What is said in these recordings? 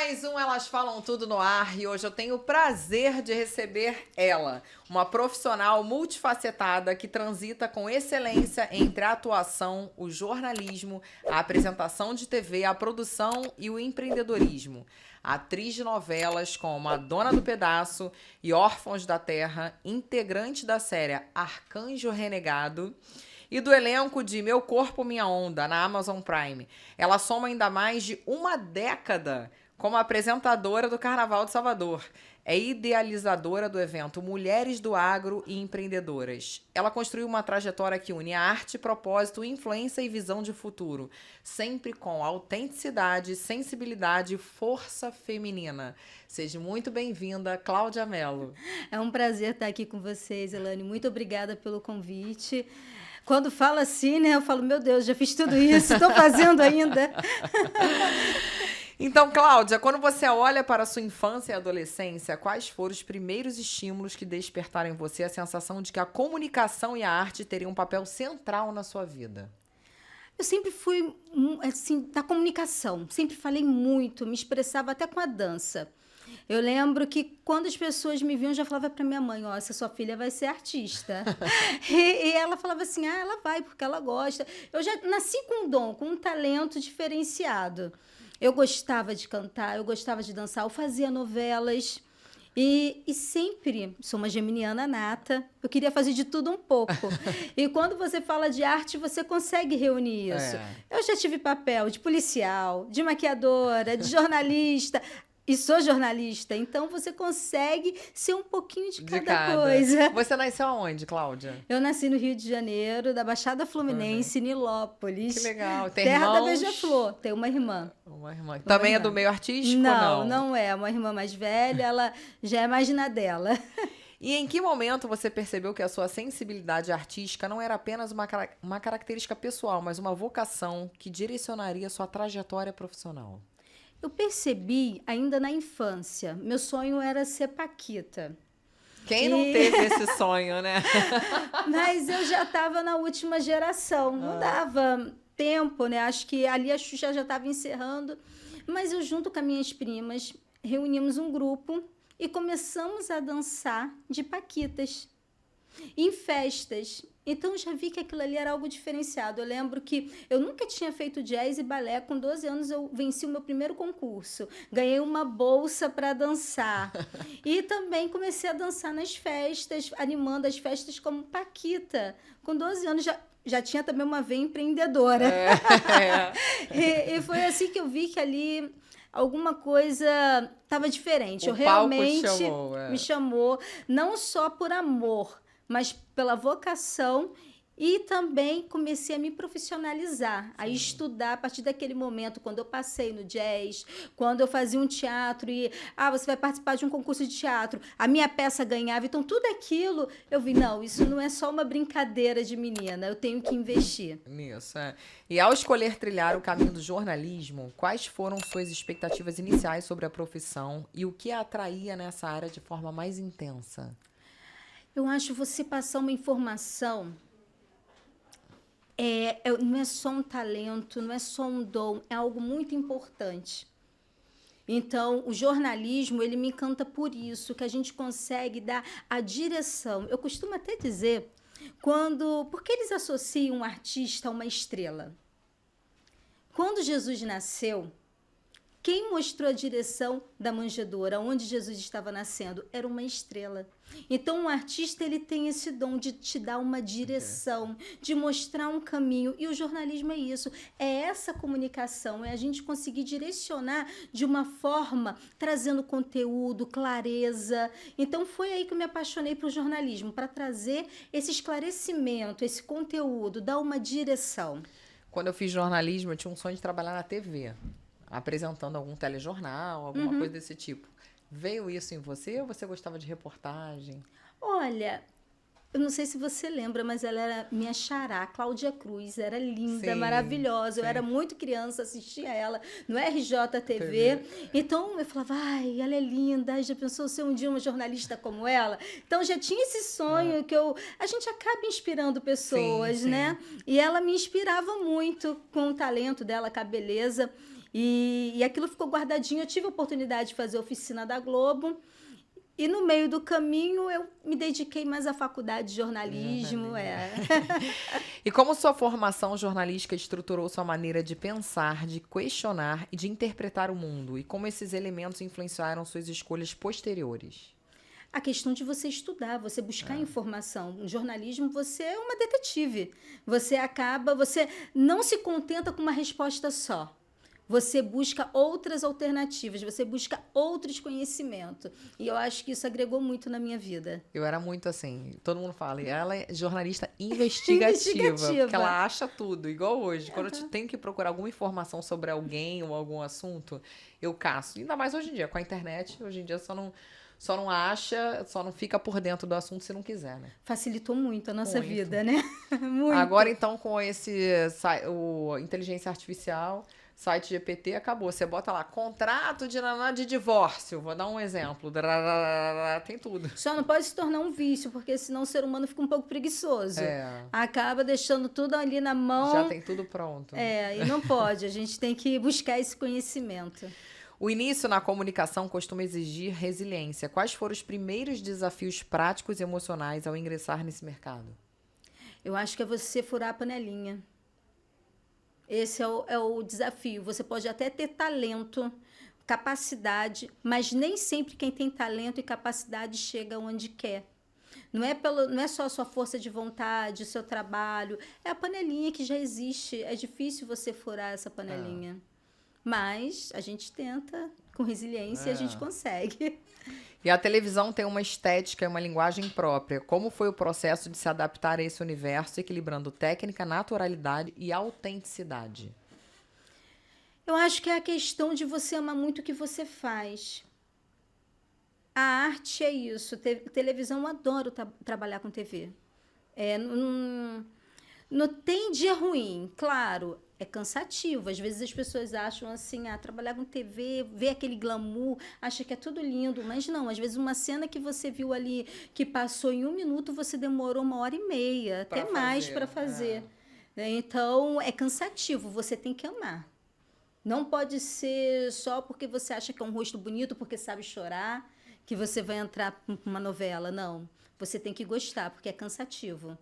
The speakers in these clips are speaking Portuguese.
Mais um Elas Falam Tudo no ar e hoje eu tenho o prazer de receber ela, uma profissional multifacetada que transita com excelência entre a atuação, o jornalismo, a apresentação de TV, a produção e o empreendedorismo. Atriz de novelas como A Dona do Pedaço e Órfãos da Terra, integrante da série Arcanjo Renegado e do elenco de Meu Corpo, Minha Onda, na Amazon Prime. Ela soma ainda mais de uma década como apresentadora do Carnaval de Salvador. É idealizadora do evento Mulheres do Agro e Empreendedoras. Ela construiu uma trajetória que une arte, propósito, influência e visão de futuro, sempre com autenticidade, sensibilidade e força feminina. Seja muito bem-vinda, Cláudia Mello. É um prazer estar aqui com vocês, Elane. Muito obrigada pelo convite. Quando fala assim, né, eu falo, meu Deus, já fiz tudo isso, estou fazendo ainda. Então, Cláudia, quando você olha para a sua infância e adolescência, quais foram os primeiros estímulos que despertaram em você a sensação de que a comunicação e a arte teriam um papel central na sua vida? Eu sempre fui, assim, da comunicação. Sempre falei muito, me expressava até com a dança. Eu lembro que quando as pessoas me viam, eu já falava para minha mãe, ó, essa sua filha vai ser artista. e ela falava assim, ah, ela vai porque ela gosta. Eu já nasci com um dom, com um talento diferenciado. Eu gostava de cantar, eu gostava de dançar, eu fazia novelas. E sempre, sou uma geminiana nata, eu queria fazer de tudo um pouco. E quando você fala de arte, você consegue reunir isso. Eu já tive papel de policial, de maquiadora, de jornalista. E sou jornalista, então você consegue ser um pouquinho de cada coisa. Você nasceu aonde, Cláudia? Eu nasci no Rio de Janeiro, da Baixada Fluminense, Nilópolis. Que legal. Tem terra irmãos? da Beija-Flor. Tem uma irmã. Uma irmã. Também é do meio artístico? Não é. Uma irmã mais velha, ela já é mais na dela. E em que momento você percebeu que a sua sensibilidade artística não era apenas uma característica pessoal, mas uma vocação que direcionaria sua trajetória profissional? Eu percebi ainda na infância. Meu sonho era ser paquita. Quem não teve esse sonho, né? Mas eu já estava na última geração. Não dava tempo, né? Acho que ali a Xuxa já estava encerrando. Mas eu, junto com as minhas primas, reunimos um grupo e começamos a dançar de paquitas em festas. Então, já vi que aquilo ali era algo diferenciado. Eu lembro que eu nunca tinha feito jazz e balé. Com 12 anos, eu venci o meu primeiro concurso. Ganhei uma bolsa para dançar. E também comecei a dançar nas festas, animando as festas como paquita. Com 12 anos, já tinha também uma veia empreendedora. E foi assim que eu vi que ali alguma coisa estava diferente. O eu realmente me chamou, não só por amor, mas pela vocação, e também comecei a me profissionalizar, a estudar a partir daquele momento, quando eu passei no jazz, quando eu fazia um teatro e, você vai participar de um concurso de teatro, a minha peça ganhava, então tudo aquilo, eu vi, não, isso não é só uma brincadeira de menina, eu tenho que investir. Nisso, E ao escolher trilhar o caminho do jornalismo, quais foram suas expectativas iniciais sobre a profissão e o que a atraía nessa área de forma mais intensa? Eu acho você passar uma informação, não é só um talento, não é só um dom, é algo muito importante. Então, o jornalismo, ele me encanta por isso, que a gente consegue dar a direção. Eu costumo até dizer, por que eles associam um artista a uma estrela? Quando Jesus nasceu, quem mostrou a direção da manjedoura, onde Jesus estava nascendo? Era uma estrela. Então, um artista, ele tem esse dom de te dar uma direção, de mostrar um caminho. E o jornalismo é isso. É essa comunicação, é a gente conseguir direcionar de uma forma, trazendo conteúdo, clareza. Então, foi aí que eu me apaixonei pelo jornalismo, para trazer esse esclarecimento, esse conteúdo, dar uma direção. Quando eu fiz jornalismo, eu tinha um sonho de trabalhar na TV. Apresentando algum telejornal, alguma coisa desse tipo. Veio isso em você ou você gostava de reportagem? Olha, Eu não sei se você lembra, mas ela era minha xará, Cláudia Cruz, era linda, Sim, maravilhosa. Eu sim. era muito criança, assistia ela no RJTV. Então eu falava, ai, ela é linda, ai, já pensou ser um dia uma jornalista como ela? Então já tinha esse sonho que a gente acaba inspirando pessoas, Sim, né? E ela me inspirava muito com o talento dela, com a beleza. E aquilo ficou guardadinho. Eu tive a oportunidade de fazer a oficina da Globo. E no meio do caminho eu me dediquei mais à faculdade de jornalismo. E como sua formação jornalística estruturou sua maneira de pensar, de questionar e de interpretar o mundo? E como esses elementos influenciaram suas escolhas posteriores? A questão de você estudar, você buscar informação. No jornalismo, você é uma detetive. Você não se contenta com uma resposta só. Você busca outras alternativas, você busca outros conhecimentos. E eu acho que isso agregou muito na minha vida. Eu era muito assim, todo mundo fala, ela é jornalista investigativa, porque ela acha tudo, igual hoje. Quando eu tenho que procurar alguma informação sobre alguém ou algum assunto, eu caço. Ainda mais hoje em dia, com a internet, hoje em dia só não acha, só não fica por dentro do assunto se não quiser, né? Facilitou muito a nossa vida, né? Muito. Agora, então, com o inteligência artificial, site GPT, acabou. Você bota lá, contrato de divórcio. Vou dar um exemplo. Tem tudo. Só não pode se tornar um vício, porque senão o ser humano fica um pouco preguiçoso. Acaba deixando tudo ali na mão. Já tem tudo pronto. E não pode. A gente tem que buscar esse conhecimento. O início na comunicação costuma exigir resiliência. Quais foram os primeiros desafios práticos e emocionais ao ingressar nesse mercado? Eu acho que é você furar a panelinha. Esse é o desafio. Você pode até ter talento, capacidade, mas nem sempre quem tem talento e capacidade chega onde quer. Não é só a sua força de vontade, o seu trabalho. É a panelinha que já existe. É difícil você furar essa panelinha. Mas a gente tenta, com resiliência, e a gente consegue. E a televisão tem uma estética e uma linguagem própria. Como foi o processo de se adaptar a esse universo, equilibrando técnica, naturalidade e autenticidade? Eu acho que é a questão de você amar muito o que você faz. A arte é isso. Televisão, eu adoro trabalhar com TV. Não tem dia ruim, claro. É cansativo. Às vezes as pessoas acham assim, trabalhar com TV, ver aquele glamour, acha que é tudo lindo, mas não. Às vezes uma cena que você viu ali, que passou em 1 minuto, você demorou 1h30, até mais para fazer. Então, é cansativo, você tem que amar. Não pode ser só porque você acha que é um rosto bonito, porque sabe chorar, que você vai entrar numa novela. Não, você tem que gostar, porque é cansativo.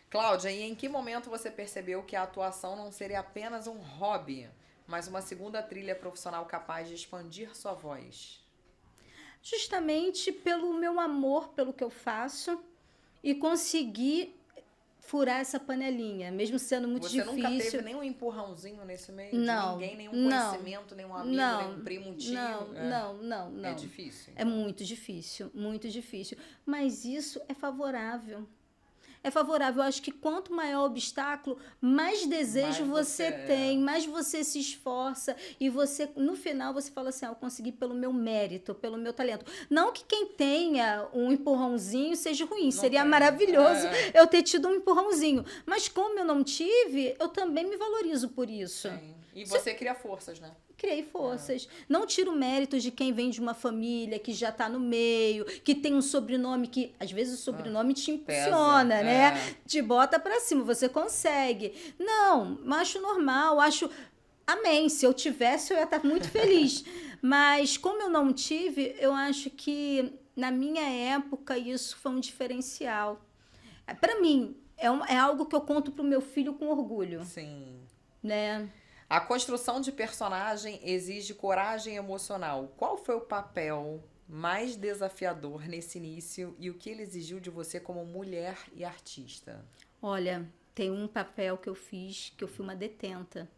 Cláudia, e em que momento você percebeu que a atuação não seria apenas um hobby, mas uma segunda trilha profissional capaz de expandir sua voz? Justamente pelo meu amor pelo que eu faço e conseguir furar essa panelinha, mesmo sendo muito difícil. Você nunca teve nenhum empurrãozinho nesse meio? Não. De ninguém, nenhum conhecimento, nenhum amigo, nenhum primo, um tio? Não. É difícil? É muito difícil, muito difícil. Mas isso é favorável. É favorável. Eu acho que quanto maior o obstáculo, mais desejo você tem, mais você se esforça e você, no final, você fala assim, eu consegui pelo meu mérito, pelo meu talento. Não que quem tenha um empurrãozinho seja ruim, seria maravilhoso eu ter tido um empurrãozinho. Mas como eu não tive, eu também me valorizo por isso. Sim. E você cria forças, né? Criei forças. Não tiro méritos de quem vem de uma família que já está no meio, que tem um sobrenome que, às vezes, o sobrenome te impulsiona, né? Te bota para cima, você consegue. Não, acho normal, acho... Amém, se eu tivesse, eu ia estar muito feliz. Mas, como eu não tive, eu acho que, na minha época, isso foi um diferencial. Para mim, é algo que eu conto pro meu filho com orgulho. Sim. Né? A construção de personagem exige coragem emocional. Qual foi o papel mais desafiador nesse início e o que ele exigiu de você como mulher e artista? Olha, tem um papel que eu fiz, que eu fui uma detenta.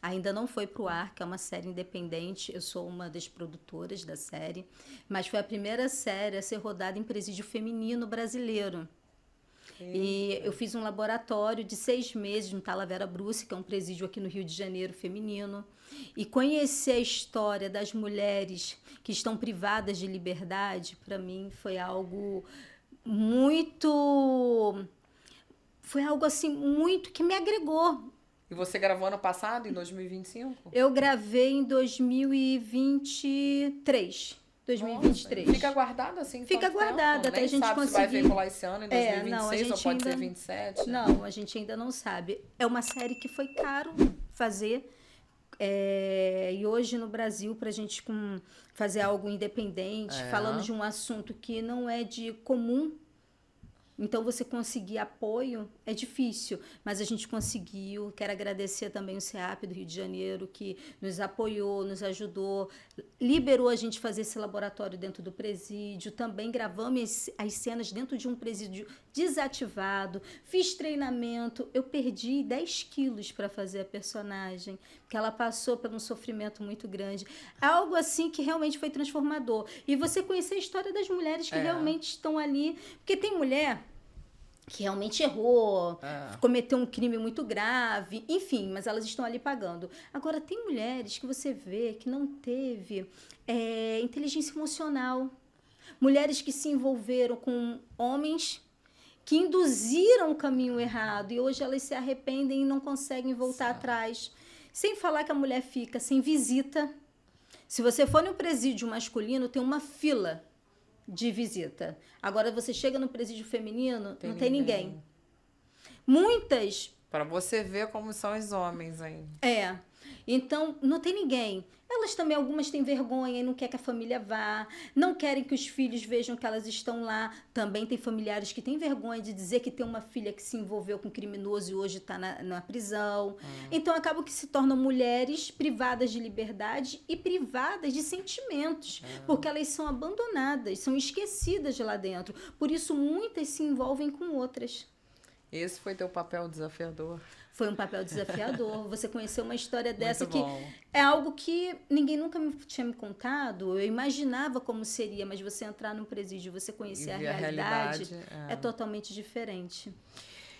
Ainda não foi pro ar, que é uma série independente. Eu sou uma das produtoras da série, mas foi a primeira série a ser rodada em presídio feminino brasileiro. E eu fiz um laboratório de 6 meses no Talavera Bruce, que é um presídio aqui no Rio de Janeiro feminino, e conhecer a história das mulheres que estão privadas de liberdade, para mim, foi algo muito... Foi algo assim, muito que me agregou. E você gravou ano passado, em 2025? Eu gravei em 2023. 2023. Nossa, fica guardado assim? Fica tanto guardado tempo? até Nem a gente sabe conseguir. se vai veicular esse ano, em 2026, não, a ou gente pode ser ainda... 27? Não, a gente ainda não sabe. É uma série que foi caro fazer. E hoje no Brasil, para a gente fazer algo independente, falando de um assunto que não é de comum, então você conseguir apoio é difícil, mas a gente conseguiu. Quero agradecer também o CEAP do Rio de Janeiro, que nos apoiou, nos ajudou, liberou a gente fazer esse laboratório dentro do presídio. Também gravamos as cenas dentro de um presídio desativado, fiz treinamento. Eu perdi 10 quilos para fazer a personagem, porque ela passou por um sofrimento muito grande. Algo assim que realmente foi transformador. E você conhecer a história das mulheres que realmente estão ali, porque tem mulher que realmente errou, cometeu um crime muito grave, enfim, mas elas estão ali pagando. Agora, tem mulheres que você vê que não teve inteligência emocional, mulheres que se envolveram com homens que induziram o caminho errado e hoje elas se arrependem e não conseguem voltar atrás. Sem falar que a mulher fica sem visita. Se você for no presídio masculino, tem uma fila de visita. Agora você chega no presídio feminino, não tem ninguém. Muitas... Para você ver como são os homens aí. Então, não tem ninguém. Elas também, algumas têm vergonha e não querem que a família vá, não querem que os filhos vejam que elas estão lá. Também tem familiares que têm vergonha de dizer que tem uma filha que se envolveu com um criminoso e hoje está na prisão. Então, acabam que se tornam mulheres privadas de liberdade e privadas de sentimentos, porque elas são abandonadas, são esquecidas de lá dentro. Por isso, muitas se envolvem com outras. Esse foi teu papel desafiador? Foi um papel desafiador. Você conheceu uma história dessa Muito bom. Que é algo que ninguém nunca tinha me contado. Eu imaginava como seria, mas você entrar num presídio e você conhecer a realidade é totalmente diferente.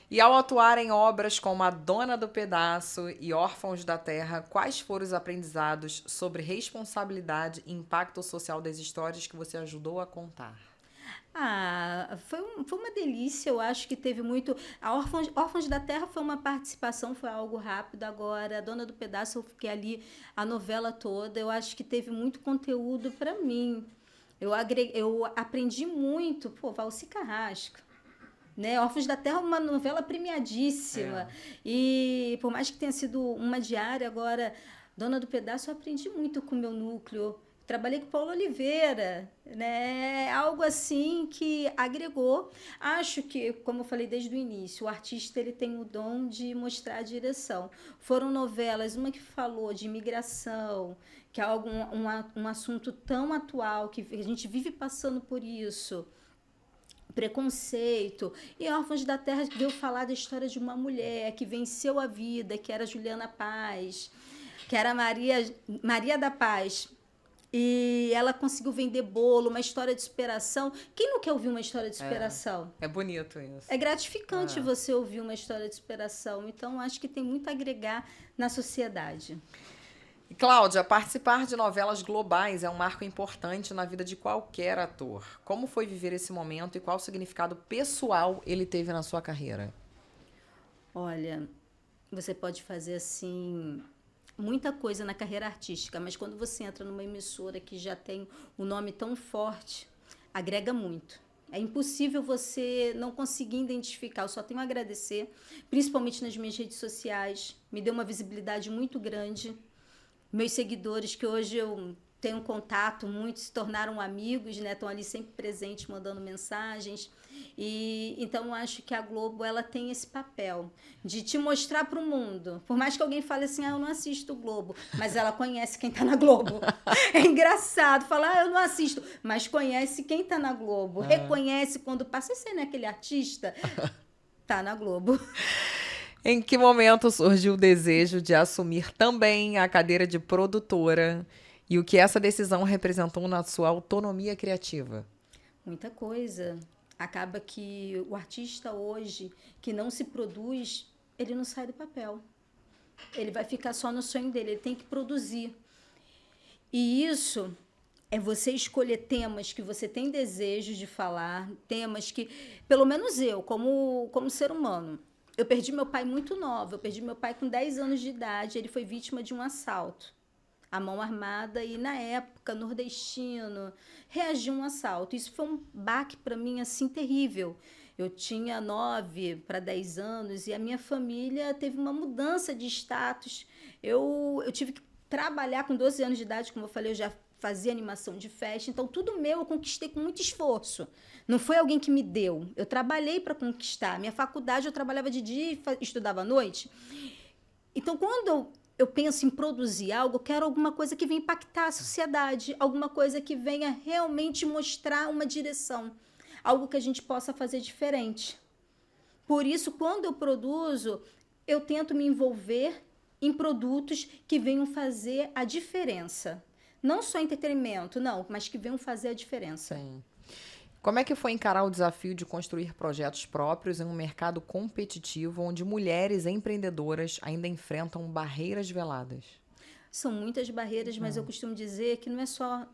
E ao atuar em obras como A Dona do Pedaço e Órfãos da Terra, quais foram os aprendizados sobre responsabilidade e impacto social das histórias que você ajudou a contar? Foi uma delícia, eu acho que teve muito... A Órfãos da Terra foi uma participação, foi algo rápido. Agora, a Dona do Pedaço, eu fiquei ali a novela toda, eu acho que teve muito conteúdo para mim. Eu aprendi muito, Valci Carrasco, né? Órfãos da Terra é uma novela premiadíssima. E por mais que tenha sido uma diária, agora, Dona do Pedaço, eu aprendi muito com o meu núcleo. Trabalhei com Paulo Oliveira, né? Algo assim que agregou. Acho que, como eu falei desde o início, o artista ele tem o dom de mostrar a direção. Foram novelas, uma que falou de imigração, que é um assunto tão atual, que a gente vive passando por isso. Preconceito. E Órfãos da Terra veio falar da história de uma mulher que venceu a vida, que era Juliana Paz, que era Maria da Paz. E ela conseguiu vender bolo, uma história de superação. Quem não quer ouvir uma história de superação? É bonito isso. É gratificante você ouvir uma história de superação. Então, acho que tem muito a agregar na sociedade. E, Cláudia, participar de novelas globais é um marco importante na vida de qualquer ator. Como foi viver esse momento e qual significado pessoal ele teve na sua carreira? Olha, você pode fazer assim... muita coisa na carreira artística, mas quando você entra numa emissora que já tem um nome tão forte, agrega muito. É impossível você não conseguir identificar. Eu só tenho a agradecer, principalmente nas minhas redes sociais. Me deu uma visibilidade muito grande. Meus seguidores, que hoje eu tenho contato, muitos se tornaram amigos, né? Estão ali sempre presentes, mandando mensagens. E então eu acho que a Globo ela tem esse papel de te mostrar para o mundo. Por mais que alguém fale assim, eu não assisto o Globo, mas ela conhece quem está na Globo. É engraçado falar, eu não assisto, mas conhece quem está na Globo. Reconhece quando passa, você não é aquele artista? Tá na Globo. Em que momento surgiu o desejo de assumir também a cadeira de produtora e o que essa decisão representou na sua autonomia criativa? Muita coisa. Acaba que o artista hoje, que não se produz, ele não sai do papel. Ele vai ficar só no sonho dele, ele tem que produzir. E isso É você escolher temas que você tem desejo de falar, temas que, pelo menos eu, como ser humano, eu perdi meu pai muito nova, eu perdi meu pai com 10 anos de idade, ele foi vítima de um assalto, à mão armada, e na época, nordestino, reagiu a um assalto. Isso foi um baque para mim, assim, terrível. Eu tinha 9 para 10 anos e a minha família teve uma mudança de status. Eu tive que trabalhar com 12 anos de idade, como eu falei, eu já fazia animação de festa, então tudo meu eu conquistei com muito esforço. Não foi alguém que me deu, eu trabalhei para conquistar. Minha faculdade eu trabalhava de dia e estudava à noite. Então, quando eu penso em produzir algo, eu quero alguma coisa que venha impactar a sociedade, alguma coisa que venha realmente mostrar uma direção, algo que a gente possa fazer diferente. Por isso, quando eu produzo, eu tento me envolver em produtos que venham fazer a diferença. Não só entretenimento, não, mas que venham fazer a diferença. Sim. Como é que foi encarar o desafio de construir projetos próprios em um mercado competitivo onde mulheres empreendedoras ainda enfrentam barreiras veladas? São muitas barreiras, mas eu costumo dizer que não é só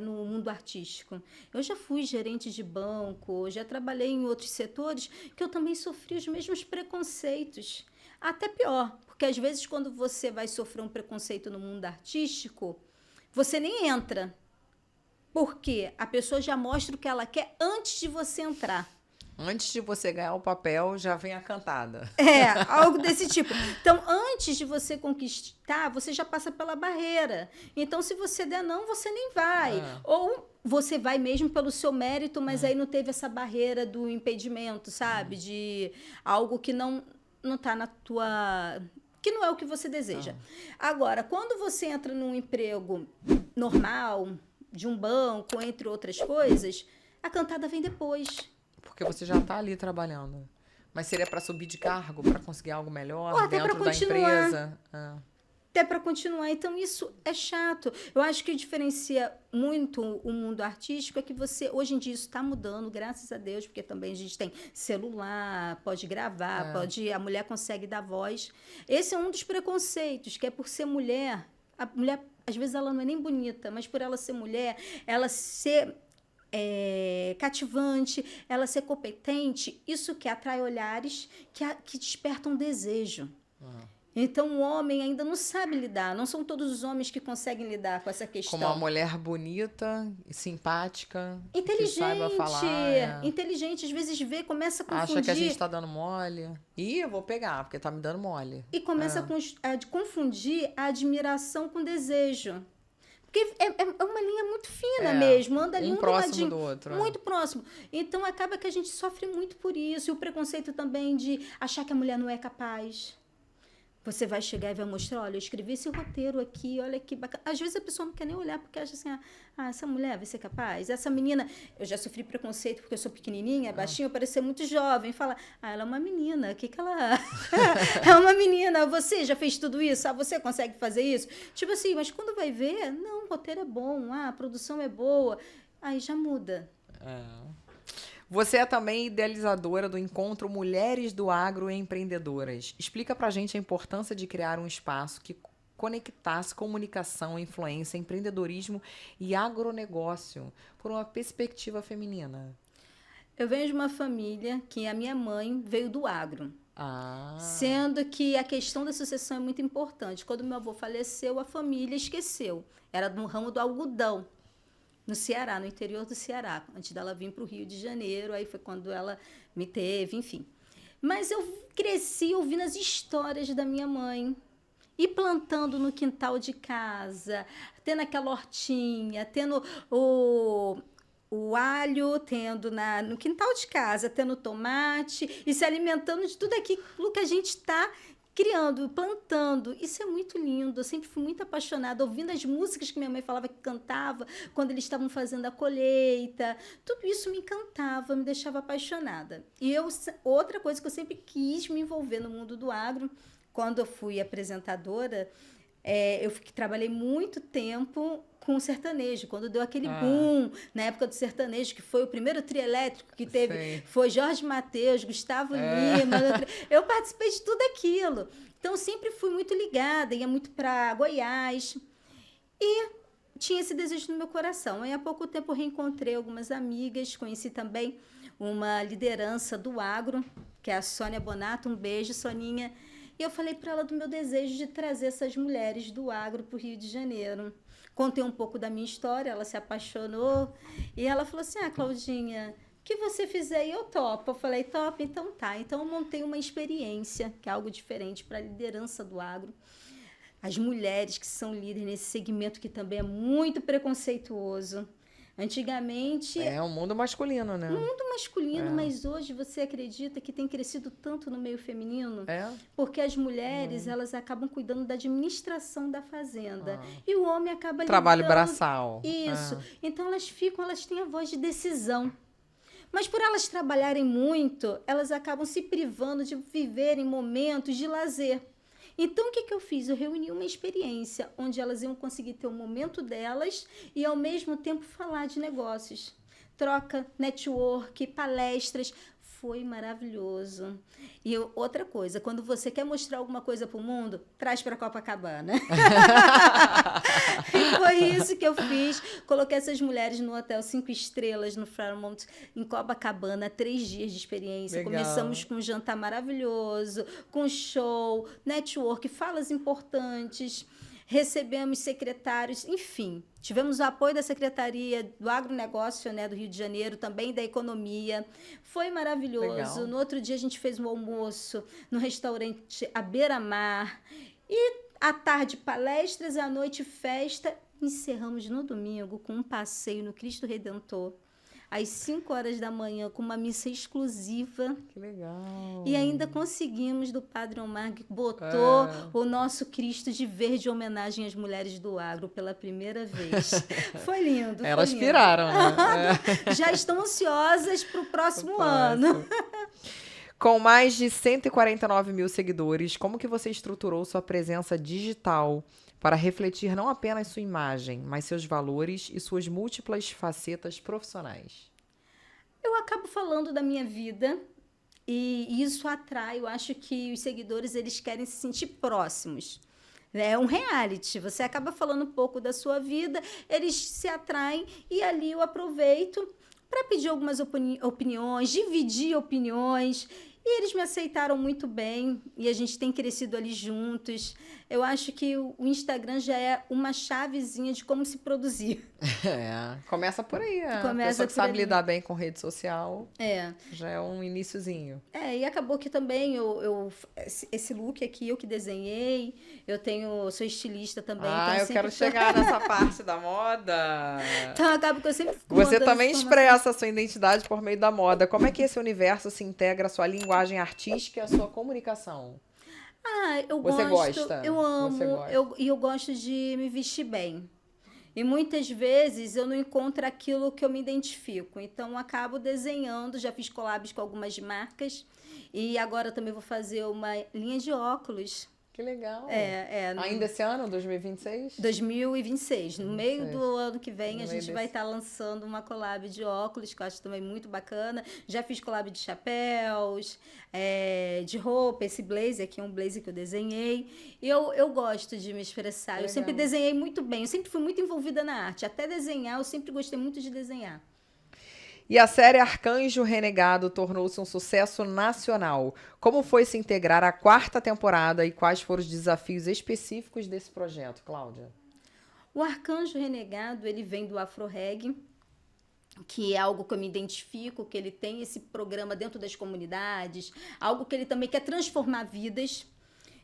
no mundo artístico. Eu já fui gerente de banco, já trabalhei em outros setores que eu também sofri os mesmos preconceitos. Até pior, porque às vezes quando você vai sofrer um preconceito no mundo artístico, você nem entra, porque a pessoa já mostra o que ela quer antes de você entrar. Antes de você ganhar o papel, já vem a cantada. Algo desse tipo. Então, antes de você conquistar, você já passa pela barreira. Então, se você der não, você nem vai. Ou você vai mesmo pelo seu mérito, mas aí não teve essa barreira do impedimento, sabe? De algo que não está na tua... que não é o que você deseja. Agora, quando você entra num emprego normal, de um banco, entre outras coisas, a cantada vem depois. Porque você já está ali trabalhando. Mas seria para subir de cargo, para conseguir algo melhor dentro da empresa? Até para continuar. Então, isso é chato. Eu acho que diferencia muito o mundo artístico é que você, hoje em dia, isso está mudando, graças a Deus, porque também a gente tem celular, pode gravar, a mulher consegue dar voz. Esse é um dos preconceitos, que é por ser mulher. A mulher, às vezes, ela não é nem bonita, mas por ela ser mulher, ela ser cativante, ela ser competente, isso que atrai olhares que despertam desejo. Então, o homem ainda não sabe lidar. Não são todos os homens que conseguem lidar com essa questão. Como uma mulher bonita, simpática, inteligente, que saiba falar. Inteligente, às vezes começa a confundir. Acha que a gente está dando mole. Ih, eu vou pegar, porque tá me dando mole. E começa a confundir a admiração com desejo. Porque é uma linha muito fina mesmo. Anda ali próximo do outro. Muito próximo. Então, acaba que a gente sofre muito por isso. E o preconceito também de achar que a mulher não é capaz. Você vai chegar e vai mostrar, olha, eu escrevi esse roteiro aqui, olha que bacana. Às vezes a pessoa não quer nem olhar, porque acha assim, essa mulher vai ser capaz. Essa menina, eu já sofri preconceito porque eu sou pequenininha, baixinha, eu parecia muito jovem. Fala, ela é uma menina, o que ela... é uma menina, você já fez tudo isso? Você consegue fazer isso? Tipo assim, mas quando vai ver, não, o roteiro é bom, a produção é boa. Aí já muda. Você é também idealizadora do encontro Mulheres do Agro Empreendedoras. Explica pra gente a importância de criar um espaço que conectasse comunicação, influência, empreendedorismo e agronegócio por uma perspectiva feminina. Eu venho de uma família que a minha mãe veio do agro. Sendo que a questão da sucessão é muito importante. Quando meu avô faleceu, a família esqueceu. Era no ramo do algodão. No Ceará, no interior do Ceará, antes dela vir para o Rio de Janeiro, aí foi quando ela me teve, enfim. Mas eu cresci ouvindo as histórias da minha mãe, e plantando no quintal de casa, tendo aquela hortinha, tendo o alho, tendo no quintal de casa, tendo tomate, e se alimentando de tudo aquilo que a gente está criando, plantando. Isso é muito lindo. Eu sempre fui muito apaixonada, ouvindo as músicas que minha mãe falava que cantava quando eles estavam fazendo a colheita. Tudo isso me encantava, me deixava apaixonada. E outra coisa que eu sempre quis me envolver no mundo do agro, quando eu fui apresentadora, eu trabalhei muito tempo com o sertanejo, quando deu aquele boom, na época do sertanejo, que foi o primeiro trio elétrico que teve, foi Jorge Mateus, Gustavo Lima, eu participei de tudo aquilo. Então, sempre fui muito ligada, ia muito para Goiás. E tinha esse desejo no meu coração. Aí, há pouco tempo, eu reencontrei algumas amigas, conheci também uma liderança do agro, que é a Sônia Bonato. Um beijo, Soninha. E eu falei para ela do meu desejo de trazer essas mulheres do agro para o Rio de Janeiro. Contei um pouco da minha história, ela se apaixonou. E ela falou assim, Claudinha, o que você fizer eu topo. Eu falei, top, então tá. Então eu montei uma experiência, que é algo diferente para a liderança do agro. As mulheres que são líderes nesse segmento que também é muito preconceituoso. Antigamente... É um mundo masculino, né? Mundo masculino, mas hoje você acredita que tem crescido tanto no meio feminino? É? Porque as mulheres, elas acabam cuidando da administração da fazenda. E o homem acaba Trabalho lidando... braçal. Isso. Então elas têm a voz de decisão. Mas por elas trabalharem muito, elas acabam se privando de viverem momentos de lazer. Então, o que eu fiz? Eu reuni uma experiência onde elas iam conseguir ter o momento delas e, ao mesmo tempo, falar de negócios. Troca, network, palestras. Foi maravilhoso. E outra coisa, quando você quer mostrar alguma coisa para o mundo, traz para Copacabana. E foi isso que eu fiz. Coloquei essas mulheres no hotel 5 estrelas, no Fairmont, em Copacabana, 3 dias de experiência. Legal. Começamos com um jantar maravilhoso, com show, network, falas importantes. Recebemos secretários, enfim, tivemos o apoio da Secretaria do Agronegócio, né, do Rio de Janeiro, também da Economia. Foi maravilhoso. Legal. No outro dia a gente fez um almoço no restaurante à beira-mar. E à tarde palestras, à noite festa. Encerramos no domingo com um passeio no Cristo Redentor. Às 5 horas da manhã, com uma missa exclusiva. Que legal. E ainda conseguimos, do Padre Omar, que botou o nosso Cristo de verde em homenagem às mulheres do agro pela primeira vez. Foi lindo. Elas foi lindo. piraram, né? Já estão ansiosas para o próximo ano. Com mais de 149 mil seguidores, como que você estruturou sua presença digital para refletir não apenas sua imagem, mas seus valores e suas múltiplas facetas profissionais? Eu acabo falando da minha vida e isso atrai. Eu acho que os seguidores, eles querem se sentir próximos. É um reality. Você acaba falando um pouco da sua vida, eles se atraem e ali eu aproveito para pedir algumas opiniões, dividir opiniões. E eles me aceitaram muito bem e a gente tem crescido ali juntos. Eu acho que o Instagram já é uma chavezinha de como se produzir. Começa por aí. A Começa pessoa que por sabe ali. lidar bem com rede social já é um iniciozinho. E acabou que também esse look aqui eu que desenhei. Sou estilista também. Então Eu quero chegar nessa parte da moda. Então acaba que eu sempre fico Você mandando também informações. expressa a sua identidade por meio da moda. Como é que esse universo se integra à sua linguagem artística e à sua comunicação? Eu Você gosto, gosta? eu amo, Você gosta? eu gosto de me vestir bem. E muitas vezes eu não encontro aquilo que eu me identifico. Então, eu acabo desenhando. Já fiz collabs com algumas marcas. E agora também vou fazer uma linha de óculos. Que legal. No Ainda esse ano, 2026? 2026. No meio do ano que vem, No a meio gente vai estar lançando uma collab de óculos, que eu acho também muito bacana. Já fiz collab de chapéus, de roupa. Esse blazer aqui é um blazer que eu desenhei. E eu gosto de me expressar. Legal. Eu sempre desenhei muito bem. Eu sempre fui muito envolvida na arte. Até desenhar, eu sempre gostei muito de desenhar. E a série Arcanjo Renegado tornou-se um sucesso nacional. Como foi se integrar à 4ª temporada e quais foram os desafios específicos desse projeto, Cláudia? O Arcanjo Renegado, ele vem do Afro-Reggae, que é algo que eu me identifico, que ele tem esse programa dentro das comunidades, algo que ele também quer transformar vidas.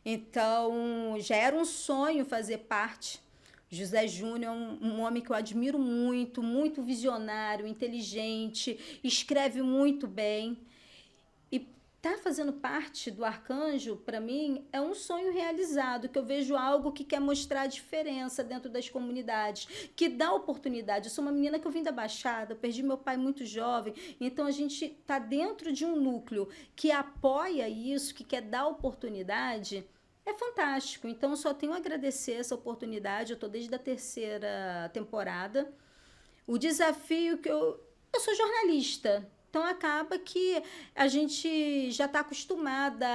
Então, já era um sonho fazer parte. José Júnior é um homem que eu admiro muito, muito visionário, inteligente, escreve muito bem. E estar fazendo parte do Arcanjo, para mim, é um sonho realizado, que eu vejo algo que quer mostrar a diferença dentro das comunidades, que dá oportunidade. Eu sou uma menina que eu vim da Baixada, eu perdi meu pai muito jovem, então a gente está dentro de um núcleo que apoia isso, que quer dar oportunidade. É fantástico, então eu só tenho a agradecer essa oportunidade. Eu estou desde a 3ª temporada. O desafio que eu sou jornalista, então acaba que a gente já está acostumada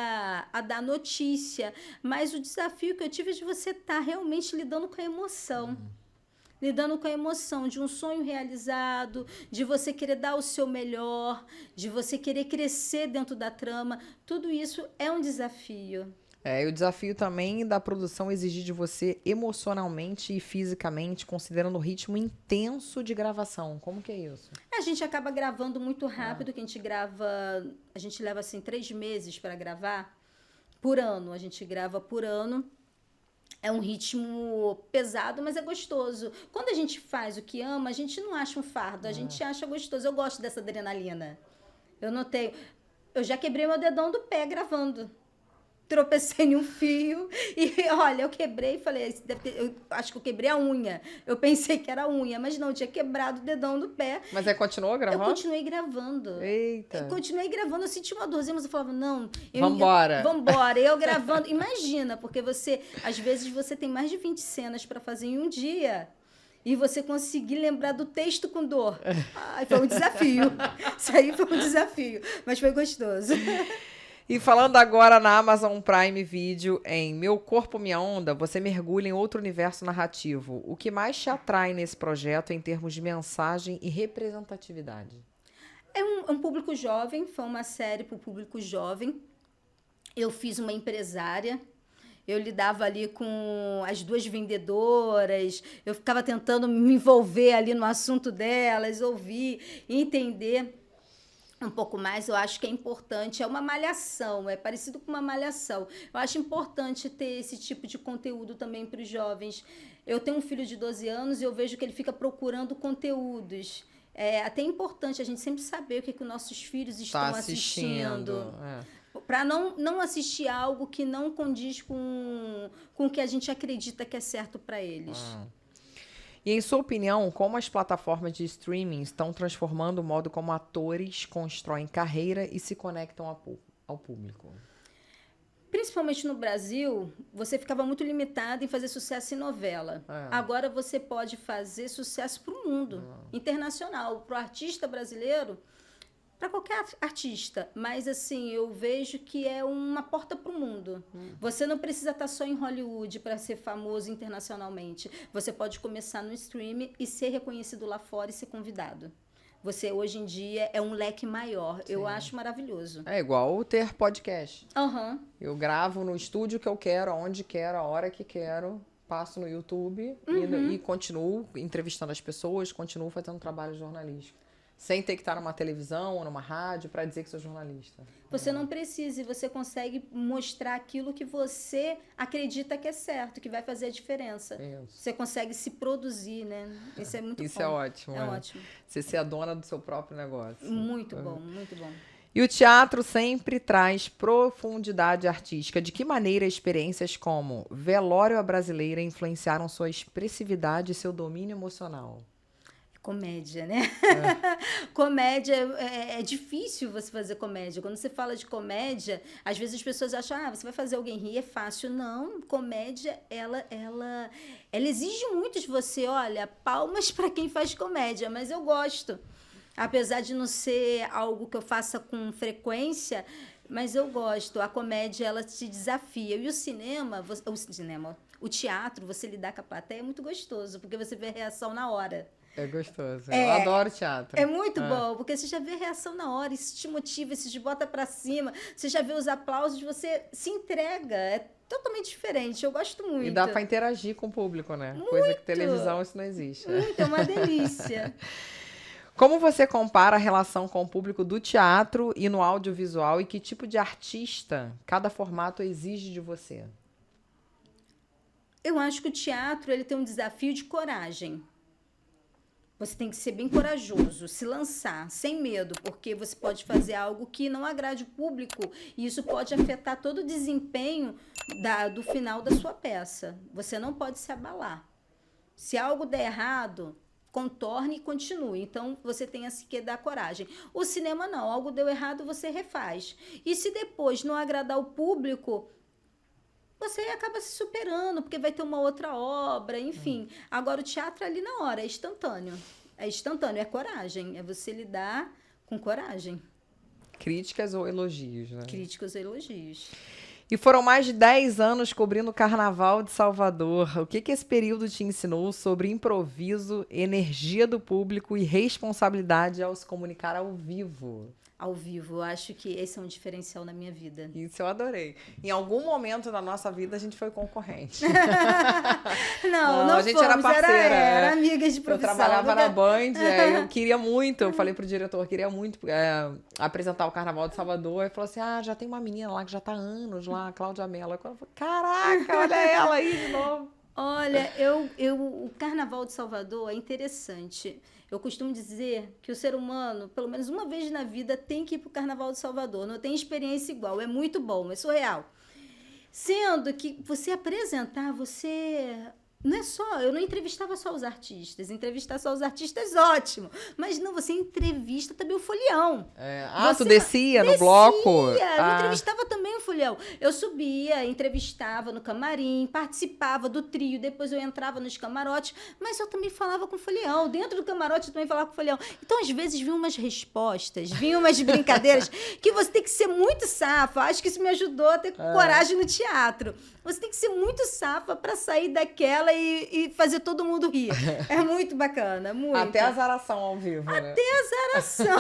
a dar notícia, mas o desafio que eu tive é de você estar realmente lidando com a emoção. lidando com a emoção de um sonho realizado, de você querer dar o seu melhor, de você querer crescer dentro da trama. Tudo isso é um desafio. E o desafio também da produção exigir de você emocionalmente e fisicamente, considerando o ritmo intenso de gravação. Como que é isso? A gente acaba gravando muito rápido, que a gente leva assim 3 meses para gravar por ano. A gente grava por ano. É um ritmo pesado, mas é gostoso. Quando a gente faz o que ama, a gente não acha um fardo, a gente acha gostoso. Eu gosto dessa adrenalina. Eu já quebrei meu dedão do pé gravando. Tropecei em um fio e, olha, eu quebrei e falei, eu acho que eu quebrei a unha. Eu pensei que era a unha, mas não, eu tinha quebrado o dedão do pé. Mas aí continuou gravando? Eu continuei gravando. Eita. Eu continuei gravando, eu senti uma dorzinha, mas eu falava, não. Vambora. Vambora. Eu gravando. Imagina, porque às vezes você tem mais de 20 cenas para fazer em um dia. E você conseguir lembrar do texto com dor. Ai, foi um desafio. Isso aí foi um desafio, mas foi gostoso. E falando agora na Amazon Prime Video, em Meu Corpo, Minha Onda, você mergulha em outro universo narrativo. O que mais te atrai nesse projeto em termos de mensagem e representatividade? É um público jovem, foi uma série para o público jovem. Eu fiz uma empresária, eu lidava ali com as 2 vendedoras, eu ficava tentando me envolver ali no assunto delas, ouvir, entender um pouco mais. Eu acho que é importante, é uma malhação, é parecido com uma malhação. Eu acho importante ter esse tipo de conteúdo também para os jovens. Eu tenho um filho de 12 anos e eu vejo que ele fica procurando conteúdos. É até importante a gente sempre saber o que os nossos filhos estão assistindo. Para não assistir algo que não condiz com o que a gente acredita que é certo para eles. E, em sua opinião, como as plataformas de streaming estão transformando o modo como atores constroem carreira e se conectam ao público? Principalmente no Brasil, você ficava muito limitado em fazer sucesso em novela. Agora você pode fazer sucesso para o mundo, internacional, para o artista brasileiro, para qualquer artista. Mas, assim, eu vejo que é uma porta para o mundo. Você não precisa estar só em Hollywood para ser famoso internacionalmente. Você pode começar no streaming e ser reconhecido lá fora e ser convidado. Você, hoje em dia, é um leque maior. Sim. Eu acho maravilhoso. É igual ter podcast. Uhum. Eu gravo no estúdio que eu quero, onde quero, a hora que quero. Passo no YouTube e continuo entrevistando as pessoas, continuo fazendo trabalho jornalístico. Sem ter que estar numa televisão ou numa rádio para dizer que sou jornalista. Você não precisa, e você consegue mostrar aquilo que você acredita que é certo, que vai fazer a diferença. Isso. Você consegue se produzir, né? Isso é muito bom. Isso é ótimo. É ótimo. Você ser a dona do seu próprio negócio. Muito bom, muito bom. E o teatro sempre traz profundidade artística. De que maneira experiências como Velório à Brasileira influenciaram sua expressividade e seu domínio emocional? Comédia, né? Comédia, é difícil você fazer comédia. Quando você fala de comédia, às vezes as pessoas acham, você vai fazer alguém rir, é fácil. Não, comédia, ela exige muito de você. Olha, palmas para quem faz comédia, mas eu gosto. Apesar de não ser algo que eu faça com frequência, mas eu gosto. A comédia, ela te desafia. E o teatro, você lidar com a plateia é muito gostoso, porque você vê a reação na hora. É gostoso. Eu adoro teatro. É muito bom, porque você já vê a reação na hora, isso te motiva, isso te bota pra cima, você já vê os aplausos, você se entrega. É totalmente diferente. Eu gosto muito. E dá pra interagir com o público, né? Muito. Coisa que televisão isso não existe. Muito, é uma delícia. Como você compara a relação com o público do teatro e no audiovisual e que tipo de artista cada formato exige de você? Eu acho que o teatro ele tem um desafio de coragem. Você tem que ser bem corajoso, se lançar, sem medo, porque você pode fazer algo que não agrade o público e isso pode afetar todo o desempenho do final da sua peça. Você não pode se abalar. Se algo der errado, contorne e continue. Então, você tem que dar coragem. O cinema não. Algo deu errado, você refaz. E se depois não agradar o público, você acaba se superando, porque vai ter uma outra obra, enfim. Agora, o teatro ali na hora, é instantâneo. É instantâneo, é coragem. É você lidar com coragem. Críticas ou elogios, né? Críticas ou elogios. E foram mais de 10 anos cobrindo o Carnaval de Salvador. O que esse período te ensinou sobre improviso, energia do público e responsabilidade ao se comunicar ao vivo? Ao vivo, eu acho que esse é um diferencial na minha vida. Isso eu adorei. Em algum momento da nossa vida a gente foi concorrente. Não a gente era parceira. Era amigas de profissão. Eu trabalhava na Band, eu queria muito, eu falei pro diretor, queria muito apresentar o Carnaval de Salvador. Ele falou assim, já tem uma menina lá que já tá há anos lá, a Cláudia Mello. Eu falei, caraca, olha ela aí de novo. Olha, o Carnaval de Salvador é interessante. Eu costumo dizer que o ser humano, pelo menos uma vez na vida, tem que ir para o Carnaval de Salvador. Não tem experiência igual. É muito bom, é surreal. Sendo que você apresentar, não é só, eu não entrevistava só os artistas. Entrevistar só os artistas, ótimo. Mas não, você entrevista também o folião. Tu descia no bloco? Eu entrevistava também o folião. Eu subia, entrevistava no camarim, participava do trio, depois eu entrava nos camarotes, mas eu também falava com o folião. Dentro do camarote eu também falava com o folião. Então, às vezes, vinham umas respostas, vinham umas brincadeiras que você tem que ser muito safa. Acho que isso me ajudou a ter coragem no teatro. Você tem que ser muito safa para sair daquela e fazer todo mundo rir. É muito bacana, muito. Até a azaração ao vivo, né? Até a azaração.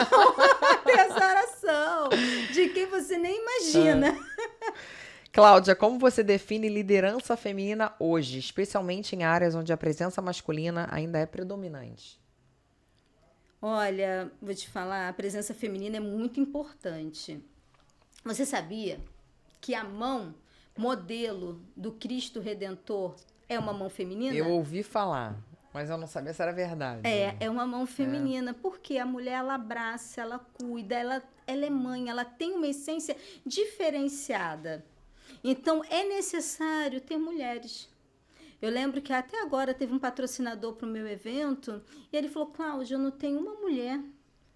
Até a azaração. De quem você nem imagina. Cláudia, como você define liderança feminina hoje, especialmente em áreas onde a presença masculina ainda é predominante? Olha, vou te falar, a presença feminina é muito importante. Você sabia que a mão modelo do Cristo Redentor é uma mão feminina? Eu ouvi falar, mas eu não sabia se era verdade. É uma mão feminina, porque a mulher, ela abraça, ela cuida, ela é mãe, ela tem uma essência diferenciada. Então, é necessário ter mulheres. Eu lembro que até agora teve um patrocinador para o meu evento e ele falou, Cláudia, eu não tenho uma mulher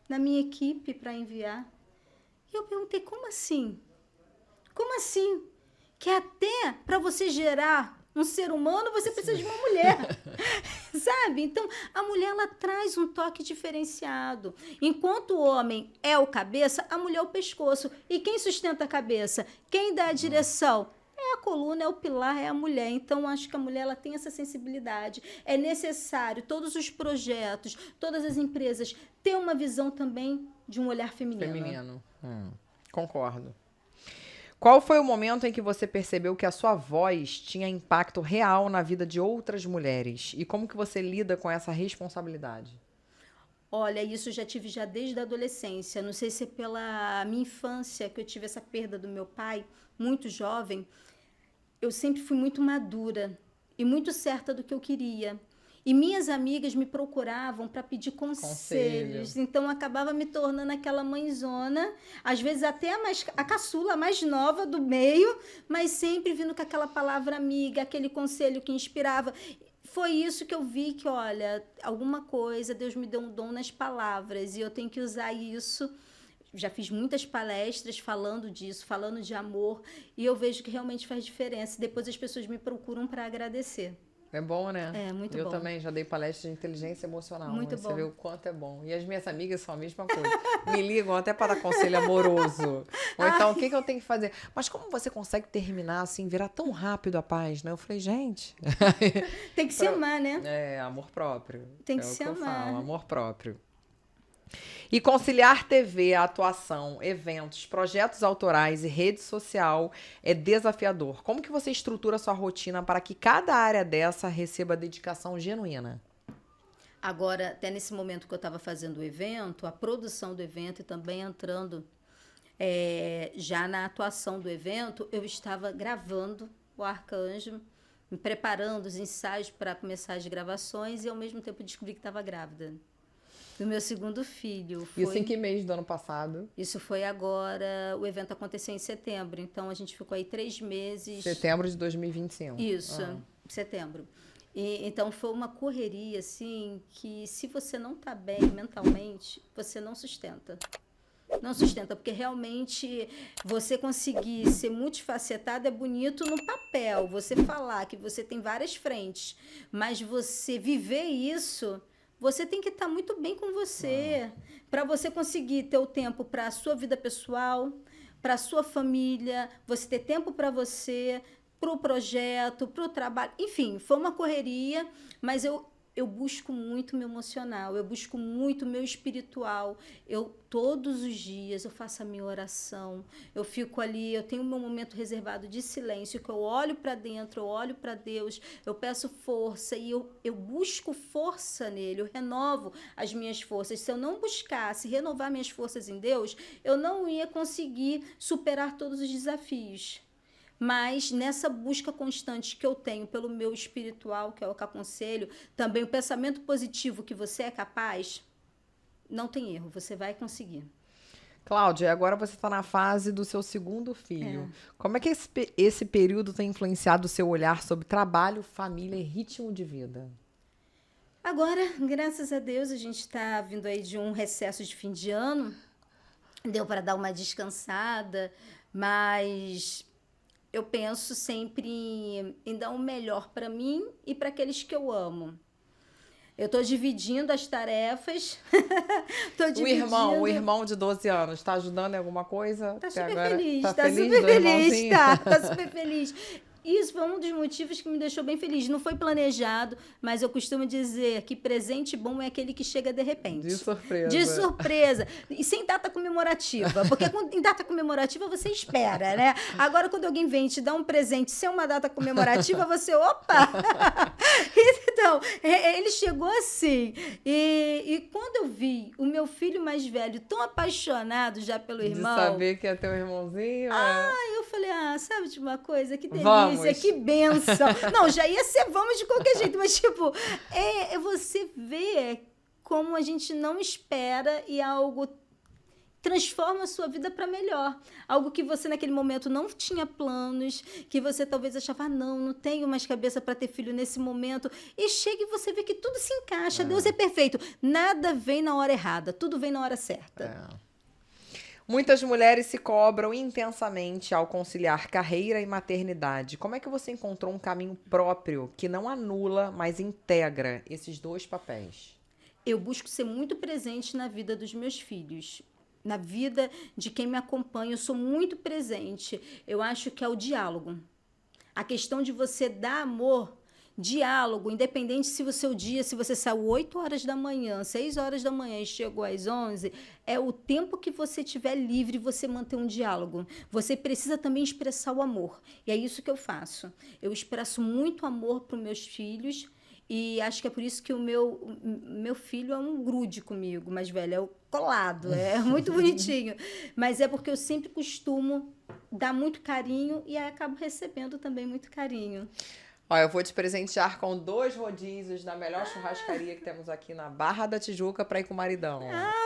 na minha equipe para enviar. E eu perguntei, como assim? Como assim? Que até para você gerar um ser humano, você precisa de uma mulher, sabe? Então, a mulher, ela traz um toque diferenciado. Enquanto o homem é o cabeça, a mulher é o pescoço. E quem sustenta a cabeça? Quem dá a direção? É a coluna, é o pilar, é a mulher. Então, acho que a mulher, ela tem essa sensibilidade. É necessário, todos os projetos, todas as empresas, ter uma visão também de um olhar feminino. Concordo. Qual foi o momento em que você percebeu que a sua voz tinha impacto real na vida de outras mulheres? E como que você lida com essa responsabilidade? Olha, isso eu já tive desde a adolescência. Não sei se é pela minha infância que eu tive essa perda do meu pai, muito jovem. Eu sempre fui muito madura e muito certa do que eu queria. E minhas amigas me procuravam para pedir conselhos. Então, eu acabava me tornando aquela mãezona, às vezes até a caçula, a mais nova do meio, mas sempre vindo com aquela palavra amiga, aquele conselho que inspirava. Foi isso que eu vi que, olha, alguma coisa, Deus me deu um dom nas palavras e eu tenho que usar isso. Já fiz muitas palestras falando disso, falando de amor, e eu vejo que realmente faz diferença. Depois as pessoas me procuram para agradecer. É bom, né? É, muito bom. Eu também já dei palestra de inteligência emocional. Muito bom. Você vê o quanto é bom. E as minhas amigas são a mesma coisa. Me ligam até para dar conselho amoroso. Ou então, o que eu tenho que fazer? Mas como você consegue terminar assim, virar tão rápido a página? Eu falei, gente... Tem que se amar, né? Amor próprio. Tem que se amar. Eu falo, amor próprio. E conciliar TV, atuação, eventos, projetos autorais e rede social é desafiador. Como que você estrutura a sua rotina para que cada área dessa receba dedicação genuína? Agora, até nesse momento que eu estava fazendo o evento, a produção do evento e também entrando já na atuação do evento, eu estava gravando o Arcanjo, me preparando os ensaios para começar as gravações e ao mesmo tempo descobri que estava grávida. Do meu segundo filho. Isso em que mês do ano passado? Isso foi agora, o evento aconteceu em setembro, então a gente ficou aí 3 meses. Setembro de 2025. Isso, setembro. E, então foi uma correria, assim, que se você não tá bem mentalmente, você não sustenta. Não sustenta, porque realmente você conseguir ser multifacetado é bonito no papel, você falar que você tem várias frentes, mas você viver isso... Você tem que estar muito bem com você, para você conseguir ter o tempo para a sua vida pessoal, para sua família, você ter tempo para você, para o projeto, para o trabalho. Enfim, foi uma correria, mas eu busco muito o meu emocional, eu busco muito o meu espiritual. Todos os dias, eu faço a minha oração, eu fico ali, eu tenho o meu momento reservado de silêncio, que eu olho para dentro, eu olho para Deus, eu peço força e eu busco força nele, eu renovo as minhas forças. Se eu não buscasse renovar minhas forças em Deus, eu não ia conseguir superar todos os desafios. Mas nessa busca constante que eu tenho pelo meu espiritual, que é o que aconselho, também o pensamento positivo que você é capaz, não tem erro, você vai conseguir. Cláudia, agora você está na fase do seu segundo filho. Como é que esse período tem influenciado o seu olhar sobre trabalho, família e ritmo de vida? Agora, graças a Deus, a gente está vindo aí de um recesso de fim de ano, deu para dar uma descansada, mas eu penso sempre em dar o melhor para mim e para aqueles que eu amo. Eu estou dividindo as tarefas. O irmão de 12 anos, está ajudando em alguma coisa? Tá super feliz, tá feliz, super feliz, tá super feliz. Isso foi um dos motivos que me deixou bem feliz. Não foi planejado, mas eu costumo dizer que presente bom é aquele que chega de repente. De surpresa. De surpresa. E sem data comemorativa. Porque em data comemorativa você espera, né? Agora, quando alguém vem te dar um presente sem uma data comemorativa, você, opa! Então, ele chegou assim. E quando eu vi o meu filho mais velho tão apaixonado já pelo irmão... De saber que é teu irmãozinho. Eu falei, sabe de uma coisa? Que delícia, vamos. Que bênção. Não, já ia ser vamos de qualquer jeito, mas tipo, você vê como a gente não espera e algo transforma a sua vida para melhor. Algo que você naquele momento não tinha planos, que você talvez achava, não tenho mais cabeça para ter filho nesse momento. E chega e você vê que tudo se encaixa, Deus é perfeito. Nada vem na hora errada, tudo vem na hora certa. Muitas mulheres se cobram intensamente ao conciliar carreira e maternidade. Como é que você encontrou um caminho próprio que não anula, mas integra esses dois papéis? Eu busco ser muito presente na vida dos meus filhos, na vida de quem me acompanha. Eu sou muito presente. Eu acho que é o diálogo. A questão de você dar amor, diálogo, independente se você saiu 8 horas da manhã, 6 horas da manhã e chegou às 11, é o tempo que você tiver livre, você manter um diálogo. Você precisa também expressar o amor. E é isso que eu faço. Eu expresso muito amor para os meus filhos e acho que é por isso que o meu filho é um grude comigo, mais velho, é o colado, é muito bonitinho. Mas é porque eu sempre costumo dar muito carinho e aí acabo recebendo também muito carinho. Ó, eu vou te presentear com 2 rodízios da melhor churrascaria que temos aqui na Barra da Tijuca para ir com o maridão.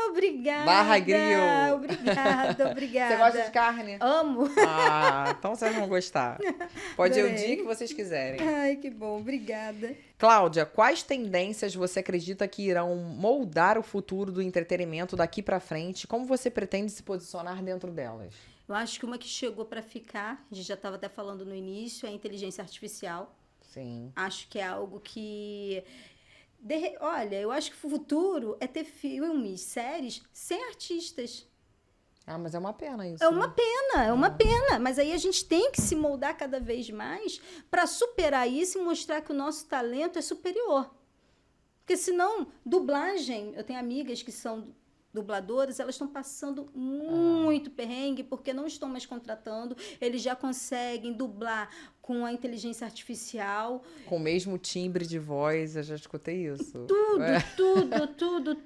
Obrigada. Barra Grill. Obrigada. Você gosta de carne? Amo. Então vocês vão gostar. Pode ir o dia que vocês quiserem. Ai, que bom. Obrigada. Cláudia, quais tendências você acredita que irão moldar o futuro do entretenimento daqui para frente? Como você pretende se posicionar dentro delas? Eu acho que uma que chegou para ficar, a gente já estava até falando no início, é a inteligência artificial. Sim. Acho que é algo que... Olha, eu acho que o futuro é ter filmes, séries, sem artistas. Mas é uma pena isso. É uma pena. Mas aí a gente tem que se moldar cada vez mais para superar isso e mostrar que o nosso talento é superior. Porque senão, dublagem... Eu tenho amigas que são dubladoras, elas estão passando muito perrengue porque não estão mais contratando, eles já conseguem dublar com a inteligência artificial. Com o mesmo timbre de voz, eu já escutei isso.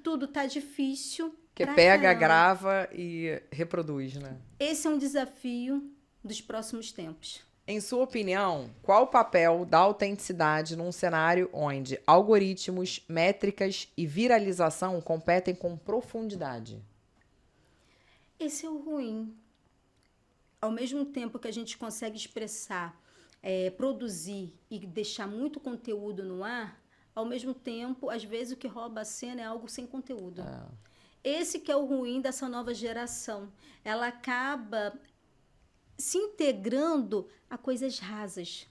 Tudo tá difícil. Que pega, grava e reproduz, né? Esse é um desafio dos próximos tempos. Em sua opinião, qual o papel da autenticidade num cenário onde algoritmos, métricas e viralização competem com profundidade? Esse é o ruim. Ao mesmo tempo que a gente consegue expressar, produzir e deixar muito conteúdo no ar, ao mesmo tempo, às vezes o que rouba a cena é algo sem conteúdo. Esse que é o ruim dessa nova geração. Ela acaba se integrando a coisas rasas,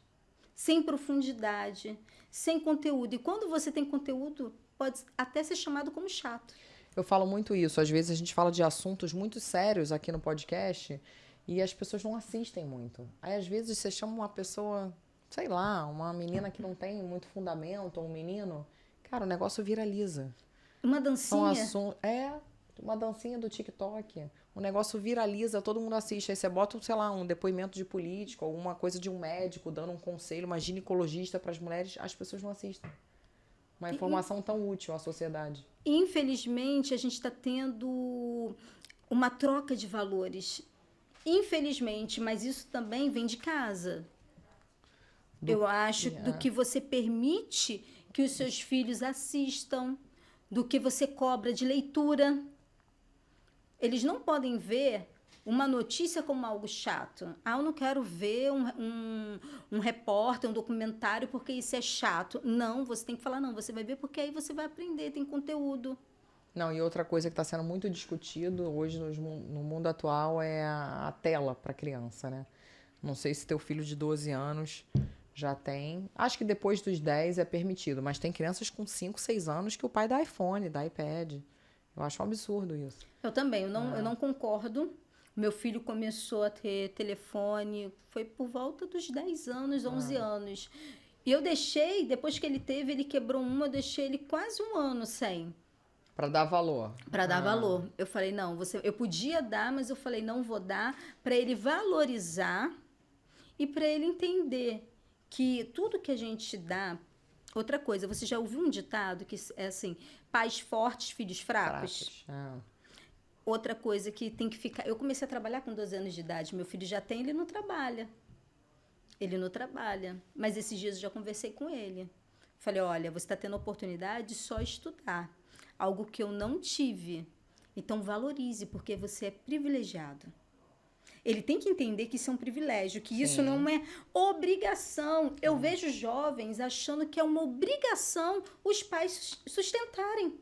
sem profundidade, sem conteúdo. E quando você tem conteúdo, pode até ser chamado como chato. Eu falo muito isso. Às vezes a gente fala de assuntos muito sérios aqui no podcast E as pessoas não assistem muito. Aí, às vezes, você chama uma pessoa, sei lá, uma menina que não tem muito fundamento, ou um menino, cara, o negócio viraliza. Uma São dancinha. uma dancinha do TikTok. O negócio viraliza, todo mundo assiste. Aí você bota, sei lá, um depoimento de político, alguma coisa de um médico dando um conselho, uma ginecologista para as mulheres, as pessoas não assistem. Uma informação tão útil à sociedade. Infelizmente, a gente está tendo uma troca de valores. Infelizmente, mas isso também vem de casa. Eu acho do que você permite que os seus filhos assistam, do que você cobra de leitura. Eles não podem ver uma notícia como algo chato. Ah, eu não quero ver um repórter, um documentário, porque isso é chato. Não, você tem que falar, não, você vai ver porque aí você vai aprender, tem conteúdo. Não, e outra coisa que está sendo muito discutido hoje no mundo atual é a tela para criança, né? Não sei se teu filho de 12 anos já tem. Acho que depois dos 10 é permitido, mas tem crianças com 5, 6 anos que o pai dá iPhone, dá iPad. Eu acho um absurdo isso. Eu também, eu não concordo. Meu filho começou a ter telefone, foi por volta dos 10 anos, 11 anos. E eu deixei, depois que ele teve, ele quebrou eu deixei ele quase um ano sem. Para dar valor. Para dar valor. Eu falei, não, eu podia dar, mas eu falei, não vou dar, para ele valorizar e para ele entender que tudo que a gente dá. Outra coisa, você já ouviu um ditado que é assim: pais fortes, filhos fracos? Outra coisa que tem que ficar. Eu comecei a trabalhar com 12 anos de idade, meu filho já tem, ele não trabalha. Ele não trabalha. Mas esses dias eu já conversei com ele. Falei, olha, você está tendo a oportunidade de só estudar. Algo que eu não tive. Então valorize, porque você é privilegiado. Ele tem que entender que isso é um privilégio, que isso não é obrigação. Eu vejo jovens achando que é uma obrigação os pais sustentarem.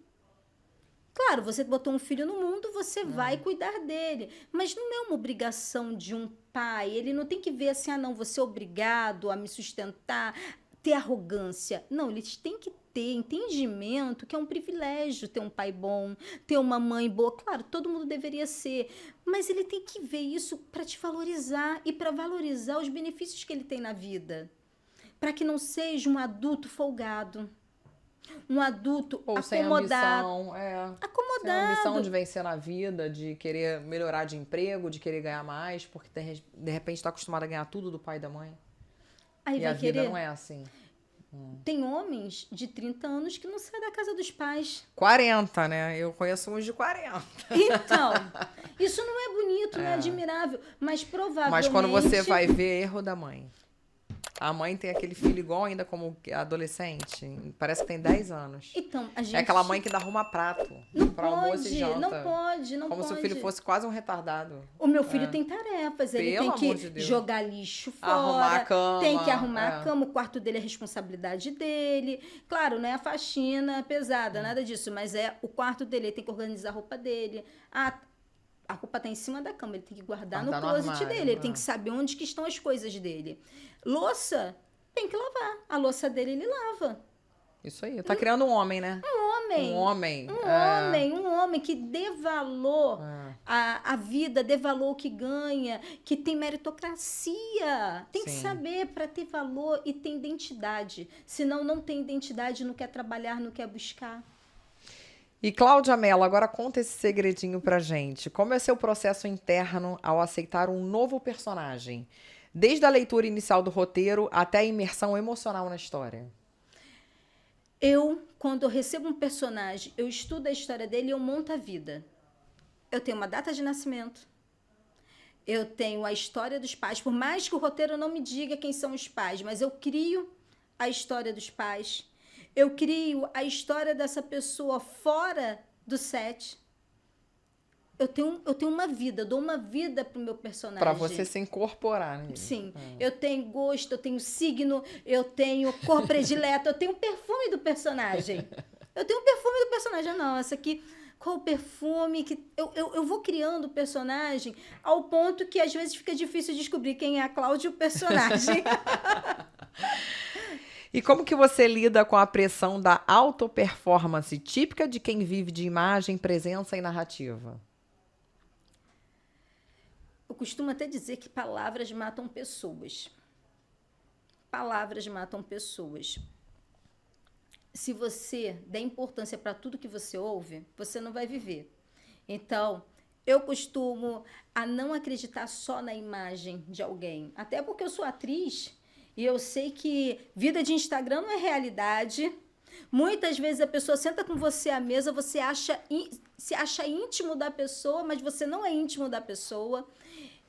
Claro, você botou um filho no mundo, você vai cuidar dele. Mas não é uma obrigação de um pai. Ele não tem que ver assim, não, você é obrigado a me sustentar, ter arrogância. Não, eles têm que ter entendimento que é um privilégio ter um pai bom, ter uma mãe boa. Claro, todo mundo deveria ser, mas ele tem que ver isso para te valorizar e para valorizar os benefícios que ele tem na vida. Para que não seja um adulto folgado, um adulto ou acomodado. Sem ambição, acomodado. Sem ambição de vencer na vida, de querer melhorar de emprego, de querer ganhar mais, porque de repente está acostumado a ganhar tudo do pai e da mãe. Aí e vai a vida querer... não é assim. Tem homens de 30 anos que não saem da casa dos pais. 40, né? Eu conheço uns de 40. Então, isso não é bonito, não é admirável, mas provavelmente... Mas quando você vai ver, erro da mãe. A mãe tem aquele filho igual ainda como adolescente. Parece que tem 10 anos. Então, a gente... É aquela mãe que dá arruma prato pra almoço e janta. Não pode. Como se o filho fosse quase um retardado. O meu filho tem tarefas. Ele Pelo tem amor de que Deus. jogar lixo fora. Arrumar a cama. Tem que arrumar a cama. O quarto dele é responsabilidade dele. Claro, não é a faxina pesada, nada disso. Mas é o quarto dele. Ele tem que organizar a roupa dele. A roupa tá em cima da cama, ele tem que guardar no closet armário, dele, ele tem que saber onde que estão as coisas dele. Louça, tem que lavar. A louça dele, ele lava. Isso aí, tá criando um homem, né? Um homem que dê valor à vida, dê valor ao que ganha, que tem meritocracia. Tem que saber para ter valor e ter identidade. Senão não tem identidade, não quer trabalhar, não quer buscar. E Cláudia Mello, agora conta esse segredinho pra gente. Como é seu processo interno ao aceitar um novo personagem? Desde a leitura inicial do roteiro até a imersão emocional na história. Quando eu recebo um personagem, eu estudo a história dele e eu monto a vida. Eu tenho uma data de nascimento. Eu tenho a história dos pais. Por mais que o roteiro não me diga quem são os pais, mas eu crio a história dos pais. Eu crio a história dessa pessoa fora do set. Eu tenho uma vida, eu dou uma vida pro meu personagem. Pra você se incorporar nele. Sim. Eu tenho gosto, eu tenho signo, eu tenho cor predileta, eu tenho o perfume do personagem. Não, essa aqui... Qual o perfume que... Eu vou criando o personagem ao ponto que às vezes fica difícil descobrir quem é a Cláudia e o personagem. E como que você lida com a pressão da auto-performance típica de quem vive de imagem, presença e narrativa? Eu costumo até dizer que palavras matam pessoas. Palavras matam pessoas. Se você der importância para tudo que você ouve, você não vai viver. Então, eu costumo a não acreditar só na imagem de alguém. Até porque eu sou atriz e eu sei que vida de Instagram não é realidade. Muitas vezes a pessoa senta com você à mesa, você se acha íntimo da pessoa, mas você não é íntimo da pessoa.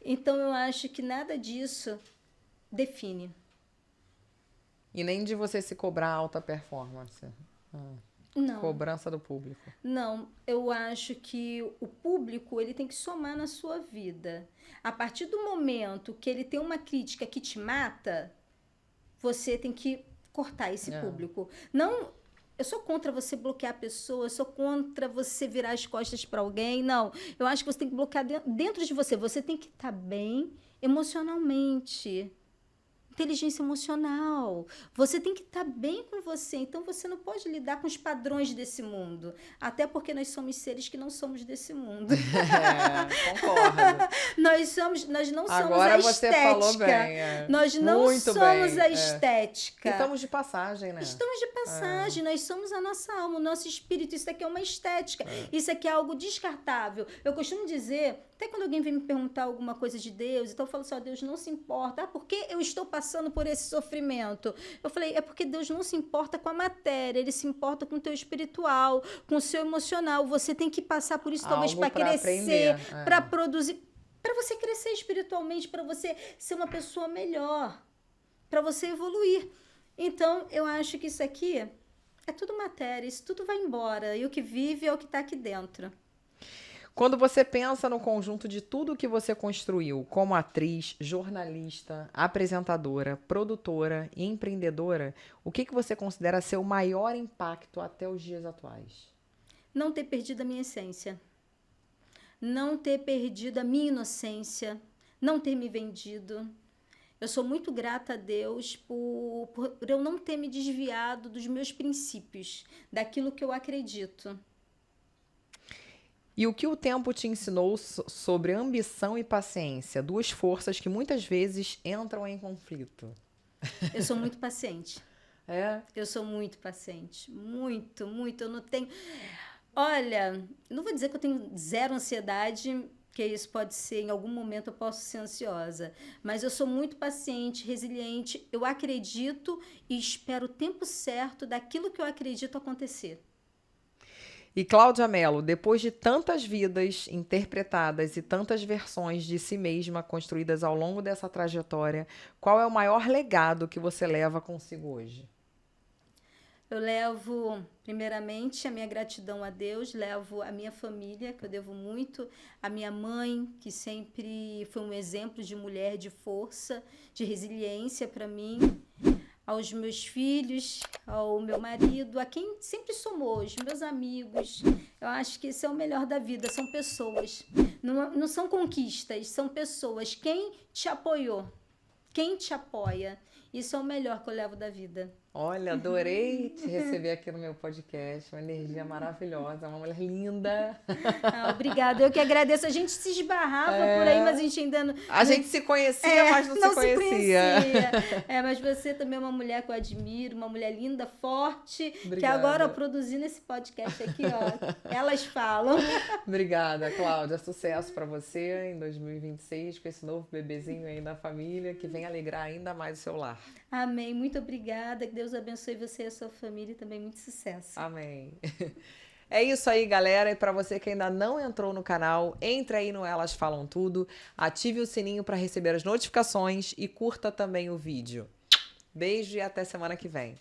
Então, eu acho que nada disso define. E nem de você se cobrar alta performance. Não. Cobrança do público. Não, eu acho que o público ele tem que somar na sua vida. A partir do momento que ele tem uma crítica que te mata, você tem que cortar esse público. Não, eu sou contra você bloquear a pessoa, eu sou contra você virar as costas para alguém. Não, eu acho que você tem que bloquear dentro de você. Você tem que estar bem emocionalmente. Inteligência emocional. Você tem que estar bem com você. Então, você não pode lidar com os padrões desse mundo. Até porque nós somos seres que não somos desse mundo. Concordo. Nós não somos Agora a você estética. falou bem. Nós não Muito somos bem, a estética. E estamos de passagem, né? Estamos de passagem, nós somos a nossa alma, o nosso espírito. Isso aqui é uma estética. Isso aqui é algo descartável. Eu costumo dizer, até quando alguém vem me perguntar alguma coisa de Deus, então eu falo assim, Deus não se importa. Por que eu estou passando por esse sofrimento? Eu falei, é porque Deus não se importa com a matéria, Ele se importa com o teu espiritual, com o seu emocional. Você tem que passar por isso, talvez, para crescer, para produzir, para você crescer espiritualmente, para você ser uma pessoa melhor, para você evoluir. Então, eu acho que isso aqui é tudo matéria, isso tudo vai embora. E o que vive é o que está aqui dentro. Quando você pensa no conjunto de tudo que você construiu como atriz, jornalista, apresentadora, produtora e empreendedora, o que você considera ser o maior impacto até os dias atuais? Não ter perdido a minha essência. Não ter perdido a minha inocência. Não ter me vendido. Eu sou muito grata a Deus por eu não ter me desviado dos meus princípios, daquilo que eu acredito. E o que o tempo te ensinou sobre ambição e paciência? Duas forças que muitas vezes entram em conflito. Eu sou muito paciente. É? Eu sou muito paciente. Muito, muito. Eu não tenho... Olha, não vou dizer que eu tenho zero ansiedade, que isso pode ser, em algum momento eu posso ser ansiosa. Mas eu sou muito paciente, resiliente. Eu acredito e espero o tempo certo daquilo que eu acredito acontecer. E Cláudia Mello, depois de tantas vidas interpretadas e tantas versões de si mesma construídas ao longo dessa trajetória, qual é o maior legado que você leva consigo hoje? Eu levo, primeiramente, a minha gratidão a Deus, levo a minha família, que eu devo muito, a minha mãe, que sempre foi um exemplo de mulher de força, de resiliência para mim, aos meus filhos, ao meu marido, a quem sempre somou, os meus amigos. Eu acho que isso é o melhor da vida, são pessoas. Não são conquistas, são pessoas. Quem te apoiou, quem te apoia, isso é o melhor que eu levo da vida. Olha, adorei te receber aqui no meu podcast, uma energia maravilhosa, uma mulher linda. Obrigada, eu que agradeço. A gente se esbarrava por aí, mas a gente ainda não... A gente se conhecia, mas não se conhecia. Mas você também é uma mulher que eu admiro, uma mulher linda, forte, Obrigada. Que agora, produzindo esse podcast aqui, elas falam. Obrigada, Cláudia. Sucesso para você em 2026, com esse novo bebezinho aí da família, que vem alegrar ainda mais o seu lar. Amém. Muito obrigada. Que Deus abençoe você e a sua família e também muito sucesso. Amém. É isso aí, galera. E para você que ainda não entrou no canal, entre aí no Elas Falam Tudo, ative o sininho para receber as notificações e curta também o vídeo. Beijo e até semana que vem.